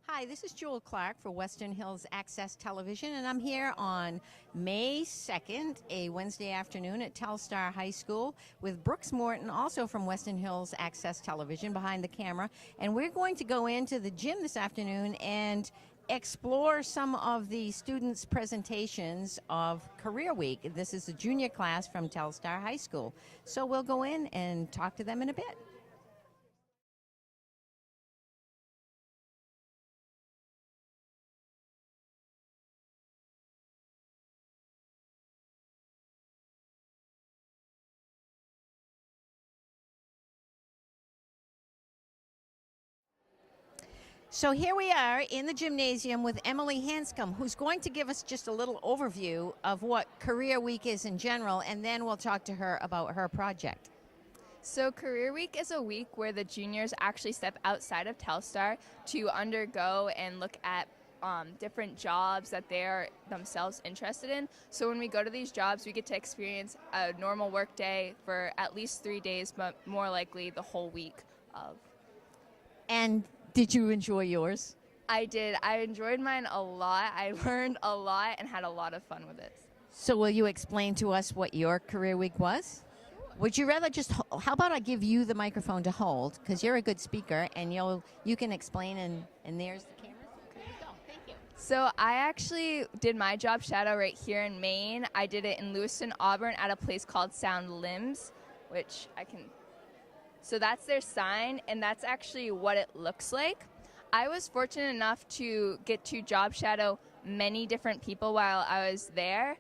Hi, this is Jewel Clark for Western Hills Access Television, and I'm here on May 2nd, a Wednesday afternoon at Telstar High School with Brooks Morton, also from Western Hills Access Television, behind the camera. And we're going to go into the gym this afternoon and explore some of the students' presentations of Career Week. This is the junior class from Telstar High School. So we'll go in and talk to them in a bit. So here we are in the gymnasium with Emily Hanscom, who's going to give us just a little overview of what Career Week is in general, and then we'll talk to her about her project. So Career Week is a week where the juniors actually step outside of Telstar to undergo and look at different jobs that they're themselves interested in. So when we go to these jobs, we get to experience a normal work day for at least 3 days, but more likely the whole week of. And did you enjoy yours? I did. I enjoyed mine a lot. I learned a lot and had a lot of fun with it. So will you explain to us what your Career Week was? Would you rather just, how about I give you the microphone to hold, because you're a good speaker, and you can explain, and there's the camera. There you go. Thank you. So I actually did my job shadow right here in Maine. I did it in Lewiston, Auburn at a place called Sound Limbs, which I can... So that's their sign, and that's actually what it looks like. I was fortunate enough to get to job shadow many different people while I was there,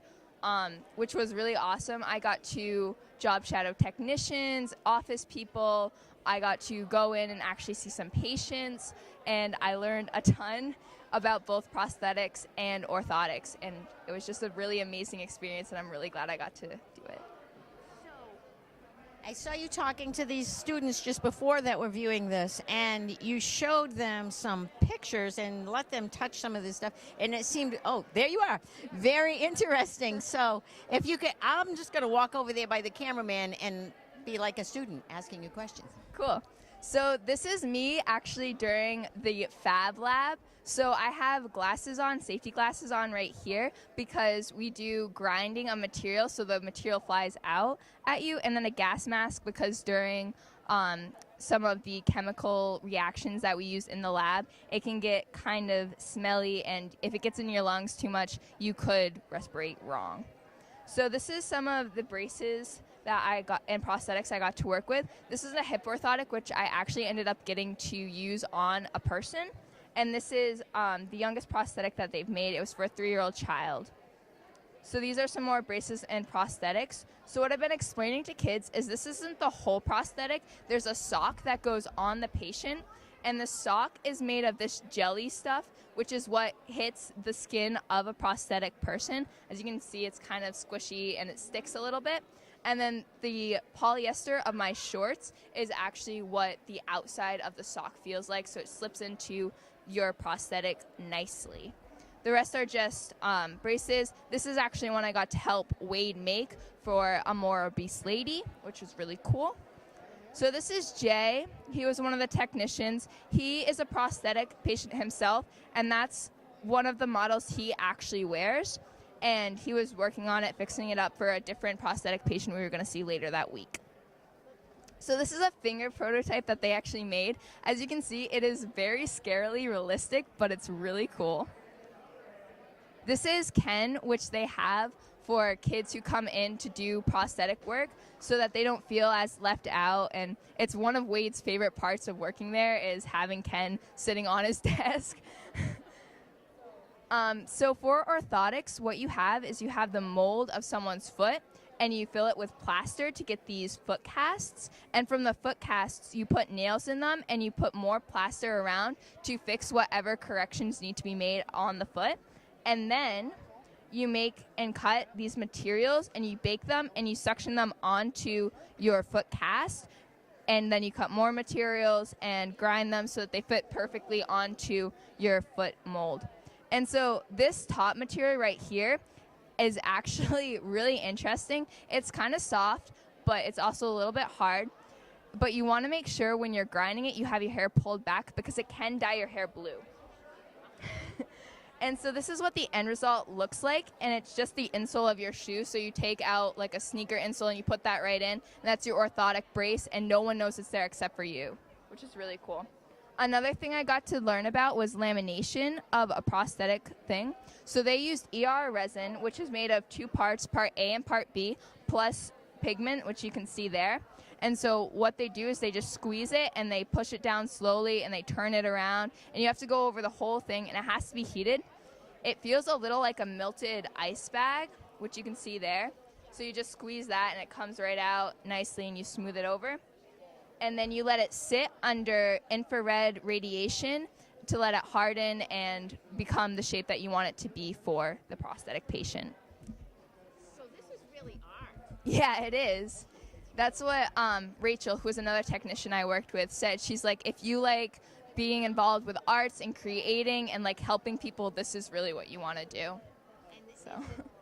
which was really awesome. I got to job shadow technicians, office people. I got to go in and actually see some patients, and I learned a ton about both prosthetics and orthotics, and it was just a really amazing experience, and I'm really glad I got to do it. I saw you talking to these students just before that were viewing this, and you showed them some pictures and let them touch some of this stuff, and it seemed, oh, there you are, very interesting. So if you could, I'm just going to walk over there by the cameraman and be like a student asking you questions. Cool. So this is me actually during the Fab Lab. So I have glasses on, safety glasses on right here, because we do grinding of material so the material flies out at you, and then a gas mask because during some of the chemical reactions that we use in the lab, it can get kind of smelly, and if it gets in your lungs too much, you could respirate wrong. So this is some of the braces that I got and prosthetics I got to work with. This is a hip orthotic, which I actually ended up getting to use on a person. And this is the youngest prosthetic that they've made. It was for a 3-year-old child. So these are some more braces and prosthetics. So what I've been explaining to kids is this isn't the whole prosthetic. There's a sock that goes on the patient, and the sock is made of this jelly stuff, which is what hits the skin of a prosthetic person. As you can see, it's kind of squishy and it sticks a little bit. And then the polyester of my shorts is actually what the outside of the sock feels like, so it slips into your prosthetic nicely. The rest are just braces. This is actually one I got to help Wade make for a more obese lady, which was really cool. So this is Jay. He was one of the technicians. He is a prosthetic patient himself, and that's one of the models he actually wears. And he was working on it, fixing it up for a different prosthetic patient we were going to see later that week. So this is a finger prototype that they actually made. As you can see, it is very scarily realistic, but it's really cool. This is Ken, which they have for kids who come in to do prosthetic work so that they don't feel as left out. And it's one of Wade's favorite parts of working there is having Ken sitting on his desk. So for orthotics, what you have is you have the mold of someone's foot, and you fill it with plaster to get these foot casts. And from the foot casts, you put nails in them, and you put more plaster around to fix whatever corrections need to be made on the foot. And then you make and cut these materials, and you bake them, and you suction them onto your foot cast. And then you cut more materials and grind them so that they fit perfectly onto your foot mold. And so this top material right here is actually really interesting. It's kind of soft, but it's also a little bit hard. But you want to make sure when you're grinding it, you have your hair pulled back because it can dye your hair blue. And so this is what the end result looks like, and it's just the insole of your shoe. So you take out like a sneaker insole and you put that right in, and that's your orthotic brace, and no one knows it's there except for you, which is really cool. Another thing I got to learn about was lamination of a prosthetic thing. So they used ER resin, which is made of two parts, part A and part B, plus pigment, which you can see there. And so what they do is they just squeeze it and they push it down slowly and they turn it around, and you have to go over the whole thing, and it has to be heated. It feels a little like a melted ice bag, which you can see there. So you just squeeze that and it comes right out nicely and you smooth it over. And then you let it sit under infrared radiation to let it harden and become the shape that you want it to be for the prosthetic patient. So this is really art. Yeah, it is. That's what Rachel, who was another technician I worked with, said. She's like, if you like being involved with arts and creating and like helping people, this is really what you want to do. And So.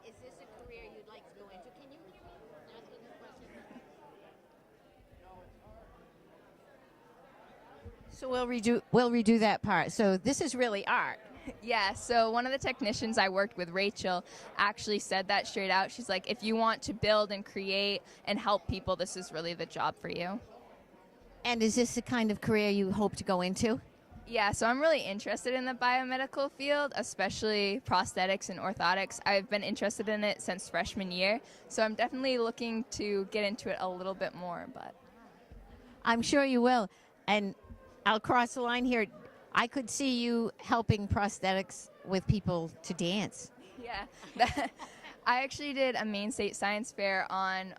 Is this a career you'd like to go into? Can you hear me asking this question? So we'll redo that part. So this is really art. Yeah, so one of the technicians I worked with, Rachel, actually said that straight out. She's like, if you want to build and create and help people, this is really the job for you. And is this the kind of career you hope to go into? Yeah, so I'm really interested in the biomedical field, especially prosthetics and orthotics. I've been interested in it since freshman year, so I'm definitely looking to get into it a little bit more. But I'm sure you will. And I'll cross the line here. I could see you helping prosthetics with people to dance. yeah, I actually did a Maine State Science Fair on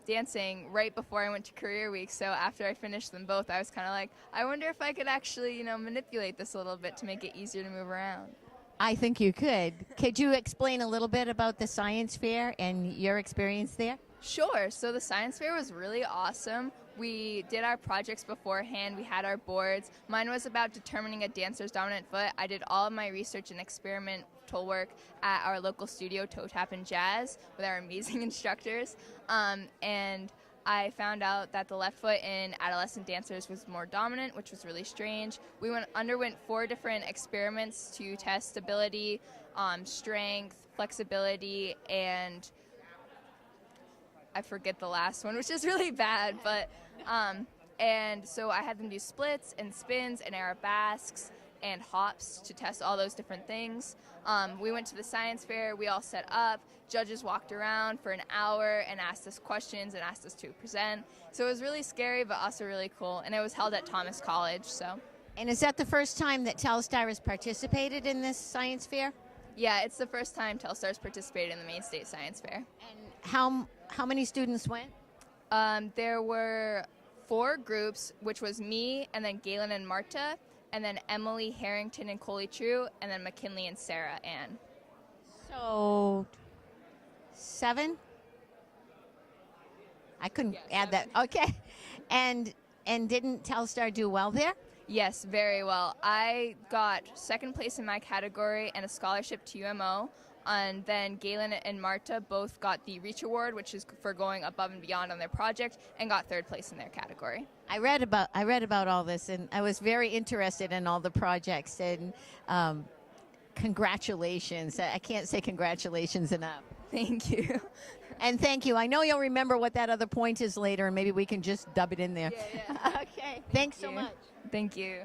dancing right before I went to Career Week. So after I finished them both, I was kind of like, I wonder if I could actually, manipulate this a little bit to make it easier to move around. I think you could. Could you explain a little bit about the science fair and your experience there? Sure. So the science fair was really awesome. We did our projects beforehand. We had our boards. Mine was about determining a dancer's dominant foot. I did all of my research and experimental work at our local studio, Toe Tap and Jazz, with our amazing instructors. And I found out that the left foot in adolescent dancers was more dominant, which was really strange. We underwent 4 different experiments to test stability, strength, flexibility, and I forget the last one, which is really bad, but and so I had them do splits and spins and arabesques and hops to test all those different things. We went to the science fair, we all set up, judges walked around for an hour and asked us questions and asked us to present. So it was really scary, but also really cool, and it was held at Thomas College. So. And is that the first time that Telstar has participated in this science fair? Yeah, it's the first time Telstar's participated in the Maine State Science Fair. And how many students went? There were 4 groups, which was me, and then Galen and Marta, and then Emily, Harrington, and Coley True, and then McKinley and Sarah Ann. So 7? I couldn't add 7. That. Okay. And didn't Telstar do well there? Yes, very well. I got 2nd place in my category and a scholarship to UMO. And then Galen and Marta both got the Reach Award, which is for going above and beyond on their project, and got 3rd place in their category. I read about all this, and I was very interested in all the projects. And congratulations! I can't say congratulations enough. Thank you. And thank you. I know you'll remember what that other point is later, and maybe we can just dub it in there. Yeah. Okay. Thanks so much. Thank you.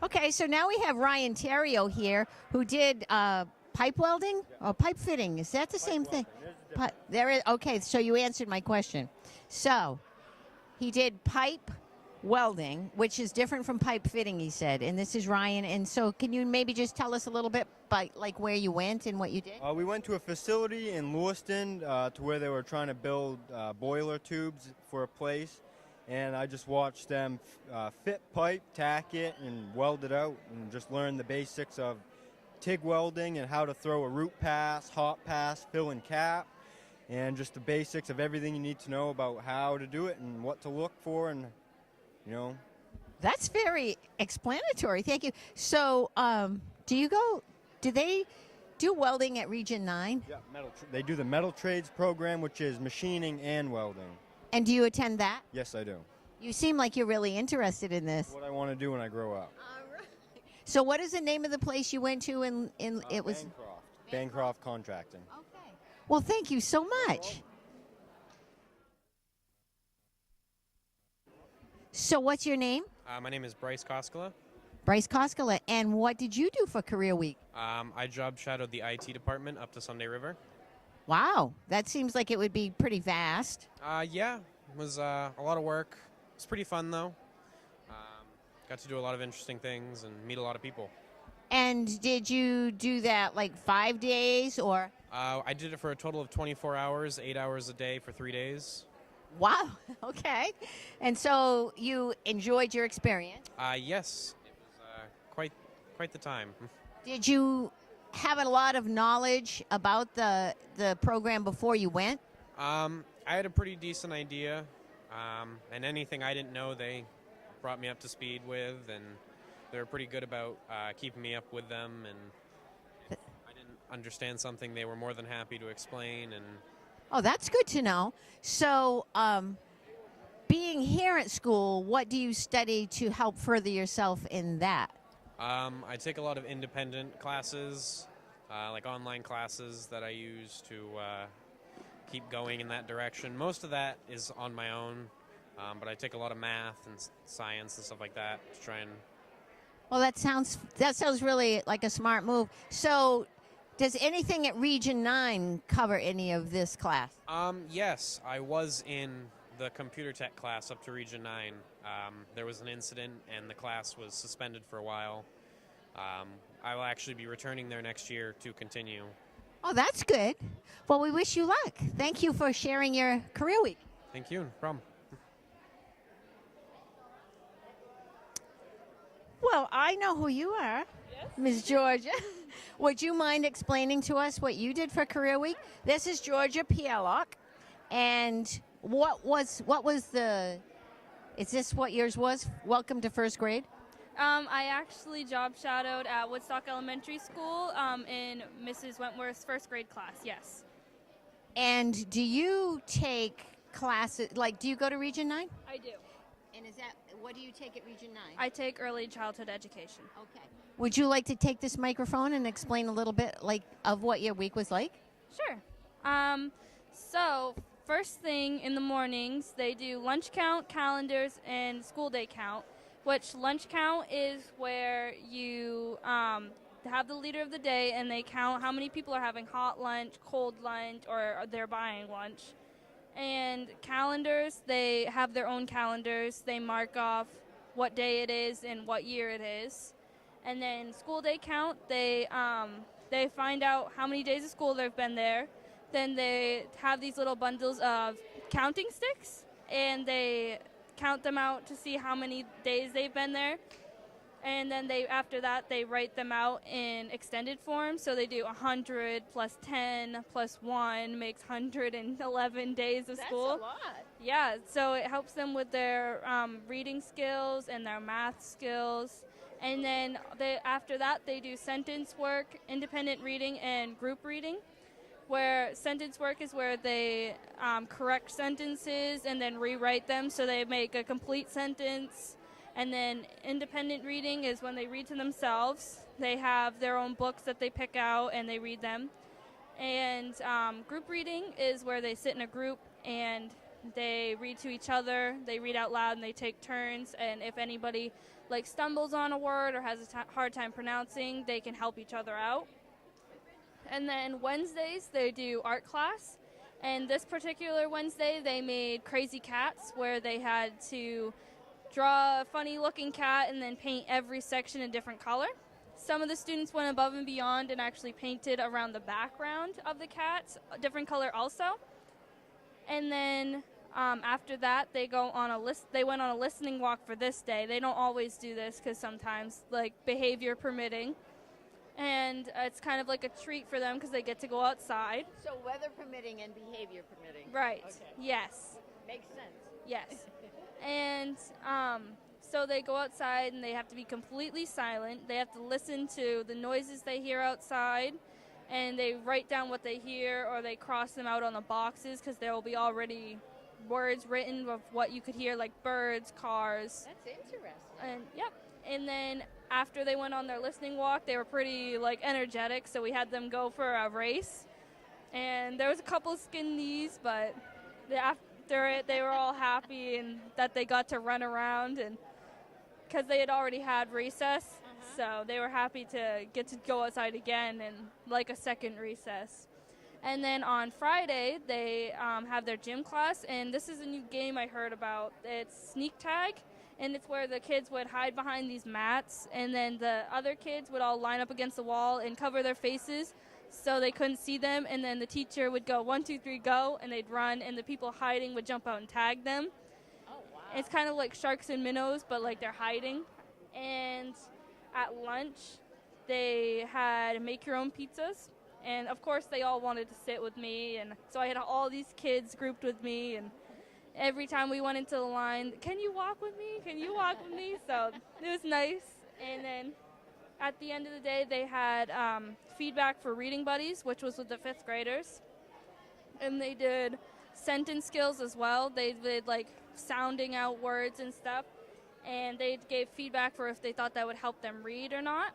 Okay, so now we have Ryan Terrio here, who did pipe welding or pipe fitting. Is that the same thing? There is. Okay, so you answered my question. So he did pipe welding, which is different from pipe fitting, he said. And this is Ryan. And so can you maybe just tell us a little bit about like where you went and what you did? We went to a facility in Lewiston to where they were trying to build boiler tubes for a place. And I just watched them fit pipe, tack it, and weld it out, and just learn the basics of TIG welding and how to throw a root pass, hot pass, fill and cap, and just the basics of everything you need to know about how to do it and what to look for, and That's very explanatory. Thank you. So, do they do welding at Region 9? Yeah, they do the metal trades program, which is machining and welding. And do you attend that? Yes, I do. You seem like you're really interested in this. What I want to do when I grow up. All right. So what is the name of the place you went to it was Bancroft Contracting. Okay. Well, thank you so much. So what's your name? My name is Bryce Koskela. Bryce Koskela. And what did you do for Career Week? I job shadowed the IT department up to Sunday River. Wow, that seems like it would be pretty vast. Yeah, it was a lot of work. It's pretty fun, though. Got to do a lot of interesting things and meet a lot of people. And did you do that like 5 days or? I did it for a total of 24 hours, 8 hours a day for 3 days. Wow, okay. And so you enjoyed your experience? Yes, it was quite the time. Did you have a lot of knowledge about the program before you went? I had a pretty decent idea, and anything I didn't know, they brought me up to speed with, and they were pretty good about keeping me up with them. And if I didn't understand something, they were more than happy to explain. And oh, that's good to know. So, being here at school, what do you study to help further yourself in that? I take a lot of independent classes, like online classes that I use to keep going in that direction. Most of that is on my own, but I take a lot of math and science and stuff like that to try and... Well, that sounds really like a smart move. So, does anything at Region 9 cover any of this class? Yes, I was in the computer tech class up to Region 9. There was an incident and the class was suspended for a while. I will actually be returning there next year to continue. Oh, that's good. Well, we wish you luck. Thank you for sharing your Career Week. Thank you. No problem. Well, I know who you are, yes. Ms. Georgia. Would you mind explaining to us what you did for Career Week? This is Georgia Pielok, and what was the? Is this what yours was? Welcome to first grade. I actually job shadowed at Woodstock Elementary School in Mrs. Wentworth's first grade class. Yes. And do you take classes? Like, do you go to Region 9? I do. And what do you take at Region 9? I take early childhood education. Okay. Would you like to take this microphone and explain a little bit of what your week was like? Sure. So first thing in the mornings, they do lunch count, calendars, and school day count. Which lunch count is where you have the leader of the day and they count how many people are having hot lunch, cold lunch, or they're buying lunch. And calendars, they have their own calendars. They mark off what day it is and what year it is. And then school day count, they find out how many days of school they've been there. Then they have these little bundles of counting sticks, and they count them out to see how many days they've been there. And then after that, they write them out in extended form. So they do 100 plus 10 plus 1 makes 111 days of school. That's a lot. Yeah, so it helps them with their reading skills and their math skills. And then after that, they do sentence work, independent reading, and group reading, where sentence work is where they correct sentences and then rewrite them so they make a complete sentence. And then independent reading is when they read to themselves. They have their own books that they pick out and they read them. And group reading is where they sit in a group and they read to each other. They read out loud and they take turns. And if anybody stumbles on a word or has a hard time pronouncing, they can help each other out. And then Wednesdays, they do art class. And this particular Wednesday, they made Crazy Cats, where they had to draw a funny-looking cat and then paint every section a different color. Some of the students went above and beyond and actually painted around the background of the cats a different color also. And then after that, they went on a listening walk for this day. They don't always do this because sometimes, behavior permitting. And it's kind of like a treat for them because they get to go outside. So weather permitting and behavior permitting. Right. Okay. Yes. Makes sense. Yes. And so they go outside and they have to be completely silent. They have to listen to the noises they hear outside, and they write down what they hear, or they cross them out on the boxes because they will be already words written of what you could hear, like birds, cars. That's interesting. And yep. And then after they went on their listening walk, they were pretty energetic, so we had them go for a race. And there was a couple skinned knees, but after it, they were all happy and that they got to run around, and because they had already had recess, so they were happy to get to go outside again and like a second recess. And then on Friday, they have their gym class, and this is a new game I heard about. It's sneak tag, and it's where the kids would hide behind these mats, and then the other kids would all line up against the wall and cover their faces so they couldn't see them, and then the teacher would go 1, 2, 3, go, and they'd run, and the people hiding would jump out and tag them. Oh, wow. It's kind of like sharks and minnows, but they're hiding. And at lunch, they had make your own pizzas, and of course they all wanted to sit with me, and so I had all these kids grouped with me, and every time we went into the line, can you walk with me? Can you walk with me? So it was nice. And then at the end of the day, they had feedback for reading buddies, which was with the 5th graders. And they did sentence skills as well. They did sounding out words and stuff. And they gave feedback for if they thought that would help them read or not.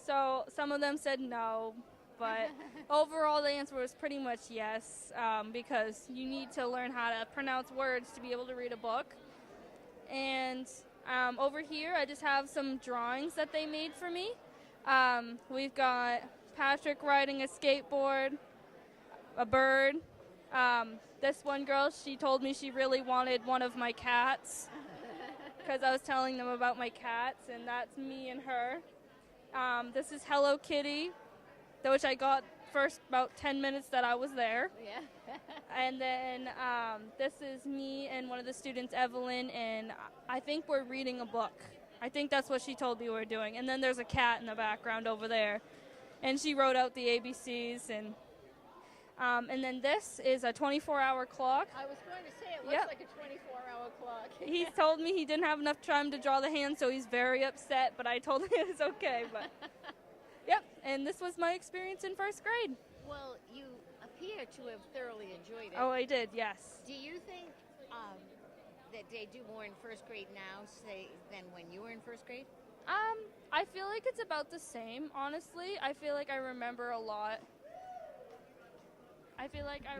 So some of them said no, but overall the answer was pretty much yes, because you need to learn how to pronounce words to be able to read a book. And over here, I just have some drawings that they made for me. We've got Patrick riding a skateboard, a bird. This one girl, she told me she really wanted one of my cats because I was telling them about my cats, and that's me and her. This is Hello Kitty, which I got first about 10 minutes that I was there. Yeah. And then this is me and one of the students, Evelyn, and I think we're reading a book. I think that's what she told me we were doing. And then there's a cat in the background over there. And she wrote out the ABCs. And then this is a 24-hour clock. I was going to say, it looks like a 24-hour clock. He told me he didn't have enough time to draw the hand, so he's very upset, but I told him it was okay. But yep, and this was my experience in first grade. Well, you appear to have thoroughly enjoyed it. Oh, I did, yes. Do you think that they do more in first grade now, say, than when you were in first grade? I feel like it's about the same, honestly. I feel like I remember a lot.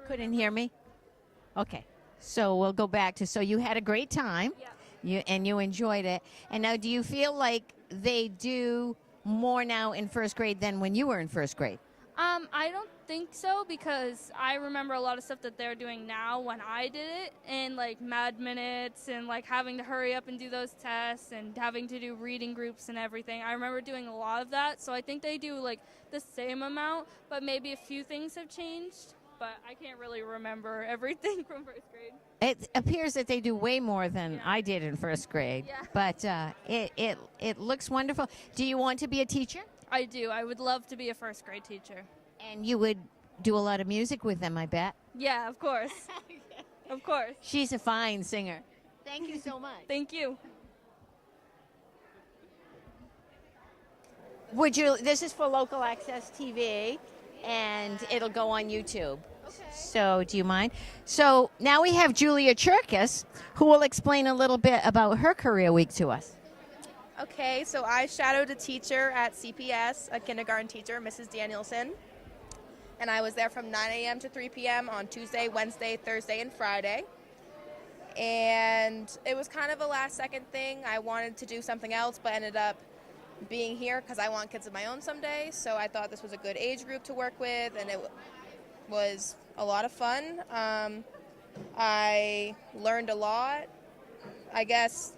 Couldn't hear me? Okay. So we'll go back to, so you had a great time. Yeah. You enjoyed it. And now do you feel like they do more now in first grade than when you were in first grade? I don't think so, because I remember a lot of stuff that they're doing now when I did it, and mad minutes and having to hurry up and do those tests and having to do reading groups and everything. I remember doing a lot of that, so I think they do the same amount, but maybe a few things have changed, but I can't really remember everything from first grade. It appears that they do way more than I did in first grade, but it looks wonderful. Do you want to be a teacher? I do. I would love to be a first grade teacher. And you would do a lot of music with them, I bet. Yeah, of course. Of course. She's a fine singer. Thank you so much. Thank you. This is for Local Access TV, and it'll go on YouTube. Okay. So do you mind? So now we have Julia Cherkis, who will explain a little bit about her career week to us. Okay, so I shadowed a teacher at CPS, a kindergarten teacher, Mrs. Danielson, and I was there from 9 a.m. to 3 p.m. on Tuesday, Wednesday, Thursday, and Friday. And it was kind of a last-second thing. I wanted to do something else, but ended up being here because I want kids of my own someday, so I thought this was a good age group to work with, and it was a lot of fun. I learned a lot. I guess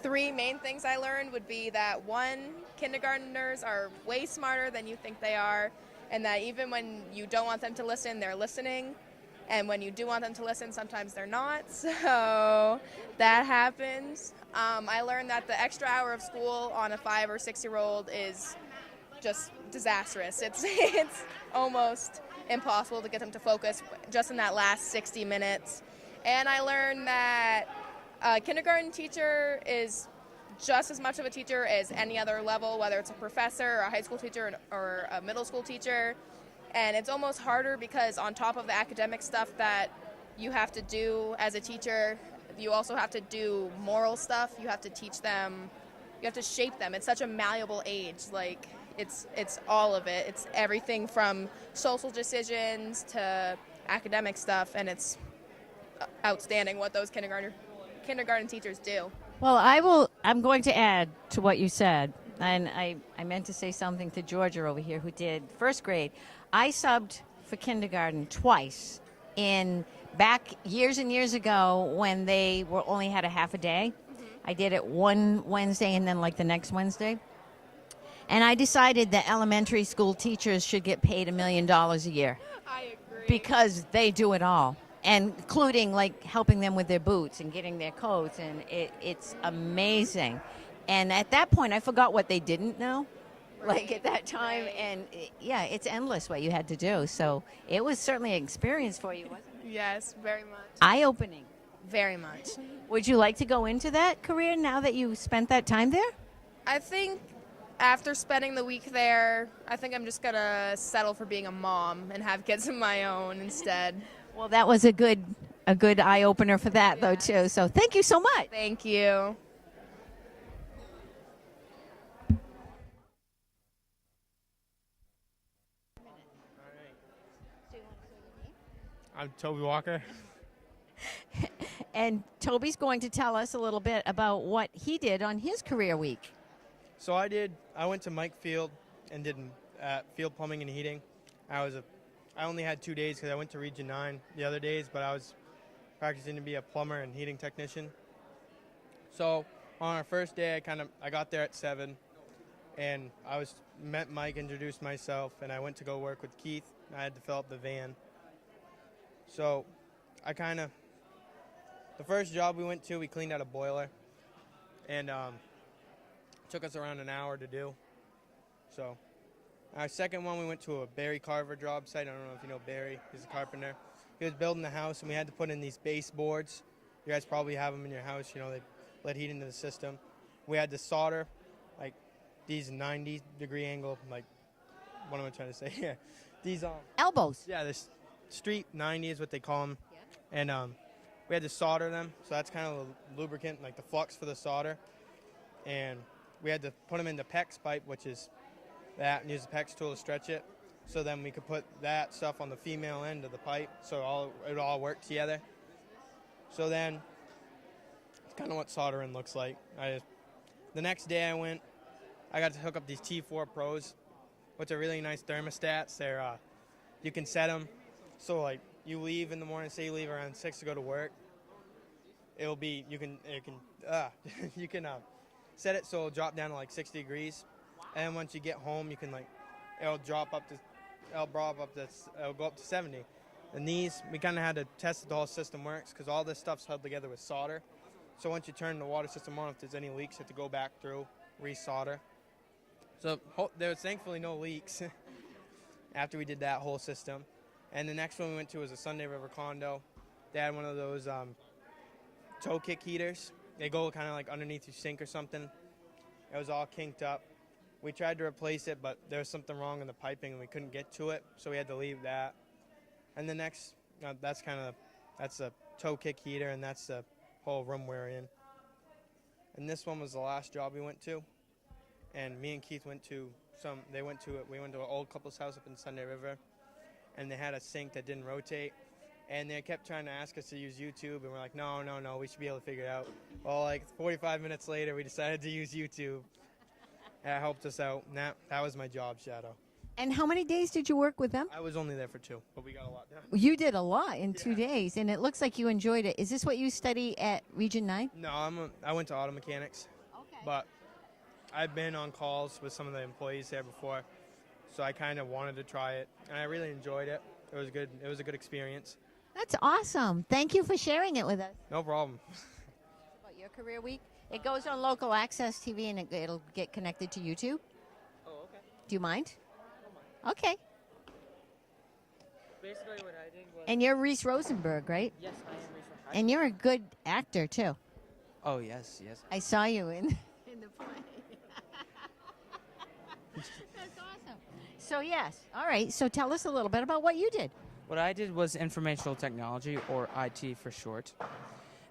3 main things I learned would be that, 1, kindergartners are way smarter than you think they are, and that even when you don't want them to listen, they're listening, and when you do want them to listen, sometimes they're not, so that happens. I learned that the extra hour of school on a 5 or 6-year-old is just disastrous. It's almost impossible to get them to focus just in that last 60 minutes. And I learned that a kindergarten teacher is just as much of a teacher as any other level, whether it's a professor, or a high school teacher, or a middle school teacher. And it's almost harder because on top of the academic stuff that you have to do as a teacher. You also have to do moral stuff. You have to teach them. You have to shape them. It's such a malleable age. Like, it's all of it. It's everything from social decisions to academic stuff, and it's outstanding what those kindergarten teachers do. Well, I'm going to add to what you said, and I meant to say something to Georgia over here who did first grade. I subbed for kindergarten twice back years and years ago when they only had a half a day. I did it one Wednesday and then like the next Wednesday. And I decided that elementary school teachers should get paid $1 million a year. I agree. Because they do it all, and including like helping them with their boots and getting their coats, and it's amazing. And at that point, I forgot what they didn't know, like at that time. And yeah, it's endless what you had to do. So it was certainly an experience for you, wasn't it? Yes, very much. Eye-opening. Very much. Would you like to go into that career now that you spent that time there? I think after spending the week there, I think I'm just going to settle for being a mom and have kids of my own instead. Well, that was a good eye-opener for that, though, too. So thank you so much. Thank you. I'm Toby Walker. And Toby's going to tell us a little bit about what he did on his career week. So I went to Mike Field and did field plumbing and heating. I only had 2 days because I went to Region 9 the other days, but I was practicing to be a plumber and heating technician. So on our first day, I got there at 7, and met Mike, introduced myself, and I went to go work with Keith. I had to fill up the van. So the first job we went to, we cleaned out a boiler, and took us around an hour to do. So our second one, we went to a Barry Carver job site. I don't know if you know Barry. He's a carpenter. He was building the house, and we had to put in these baseboards. You guys probably have them in your house. You know, they let heat into the system. We had to solder, like, these 90-degree angle, like, what am I trying to say? Yeah, these Elbows. Yeah, this street 90 is what they call them. Yeah. And we had to solder them. So that's kind of the lubricant, like the flux for the solder. And we had to put them into PEX pipe, which is that, and use the PEX tool to stretch it. So then we could put that stuff on the female end of the pipe, so it all worked together. So then, it's kind of what soldering looks like. The next day I got to hook up these T4 Pros, which are really nice thermostats. You can set them so like you leave in the morning, say you leave around 6 to go to work. You can set it so it'll drop down to like 60 degrees, and then once you get home, you can it'll go up to 70. And these, we kind of had to test that the whole system works, because all this stuff's held together with solder. So once you turn the water system on, if there's any leaks, you have to go back through, re-solder. So there was thankfully no leaks after we did that whole system. And the next one we went to was a Sunday River condo. They had one of those toe kick heaters. They go kind of like underneath your sink or something. It was all kinked up. We tried to replace it, but there was something wrong in the piping and we couldn't get to it, so we had to leave that. And the next, that's a toe kick heater, and that's the whole room we're in. And this one was the last job we went to. And me and Keith we went to an old couple's house up in Sunday River, and they had a sink that didn't rotate. And they kept trying to ask us to use YouTube, and we're like, no, we should be able to figure it out. Well, like 45 minutes later, we decided to use YouTube. That helped us out, and that was my job shadow. And how many days did you work with them? I was only there for 2, but we got a lot done. You did a lot in 2 days, and it looks like you enjoyed it. Is this what you study at Region 9? No, I went to auto mechanics. Okay. But I've been on calls with some of the employees there before, so I kind of wanted to try it, and I really enjoyed it. It was good. It was a good experience. That's awesome. Thank you for sharing it with us. No problem. About your career week? It goes on local access TV, and it'll get connected to YouTube. Oh, okay. Do you mind? I don't mind. Okay. Basically what I did was... And you're Reese Rosenberg, right? Yes, I am Reese Rosenberg. And you're a good actor, too. Oh, yes. I saw you in the play. That's awesome. So, yes. All right. So tell us a little bit about what you did. What I did was informational technology, or IT for short.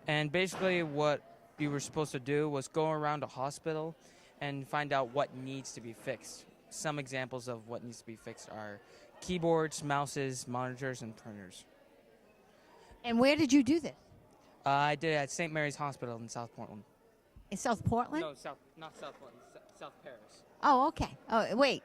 And basically what you were supposed to do was go around a hospital and find out what needs to be fixed. Some examples of what needs to be fixed are keyboards, mouses, monitors, and printers. And where did you do this? I did it at St. Mary's Hospital in South Portland. In South Portland? No, not South Portland, South Paris. Oh, okay. Oh, wait.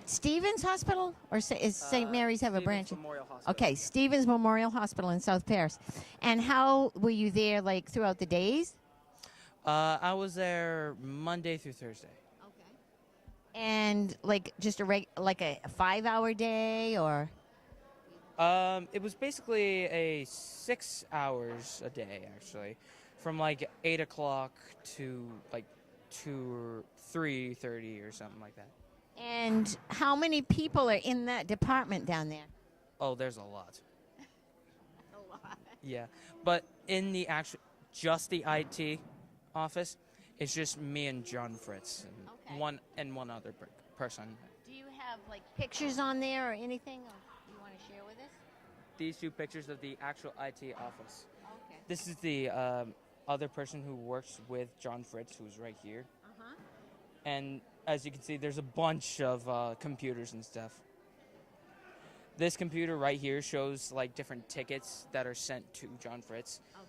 Stevens Hospital, or is St. Mary's have a Stevens branch? Memorial Hospital. Okay, Stevens Memorial Hospital in South Paris. And how were you there, like throughout the days? I was there Monday through Thursday. Okay. And like just like a 5-hour day, or? It was basically a 6 hours a day, actually, from like 8 o'clock to like 2 or 3:30 or something like that. And how many people are in that department down there? Oh, there's a lot. A lot. Yeah, but in the just the IT office, it's just me and John Fritz and Okay. one other person. Do you have like pictures on there or anything you want to share with us? These 2 pictures of the actual IT office. Okay. This is the other person who works with John Fritz, who's right here. Uh-huh. And as you can see, there's a bunch of computers and stuff. This computer right here shows like different tickets that are sent to John Fritz. Okay.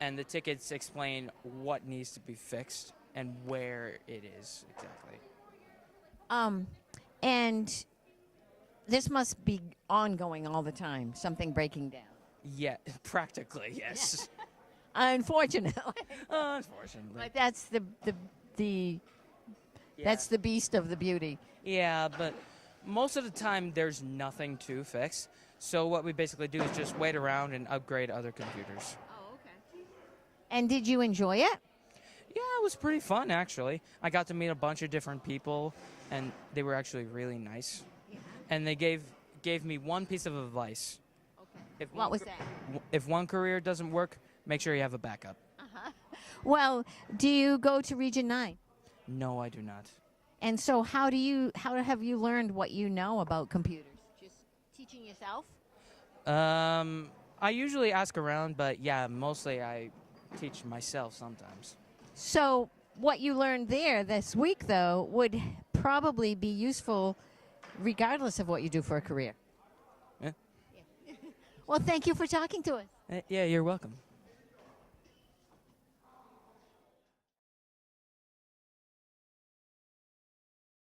And the tickets explain what needs to be fixed and where it is exactly. And this must be ongoing all the time, something breaking down. Yeah, practically, yes. Unfortunately. Unfortunately. But that's the Yeah. that's the beast of the beauty. Yeah, but most of the time there's nothing to fix. So what we basically do is just wait around and upgrade other computers. Oh, okay. And did you enjoy it? Yeah, it was pretty fun, actually. I got to meet a bunch of different people, and they were actually really nice. Yeah. And they gave me one piece of advice. Okay. If What one was ca- that? If one career doesn't work, make sure you have a backup. Uh-huh. Well, do you go to Region 9? No, I do not. And so how have you learned what you know about computers? Just teaching yourself? I usually ask around, but yeah, mostly I teach myself sometimes. So what you learned there this week, though, would probably be useful regardless of what you do for a career. Yeah. Well, thank you for talking to us. Yeah, you're welcome.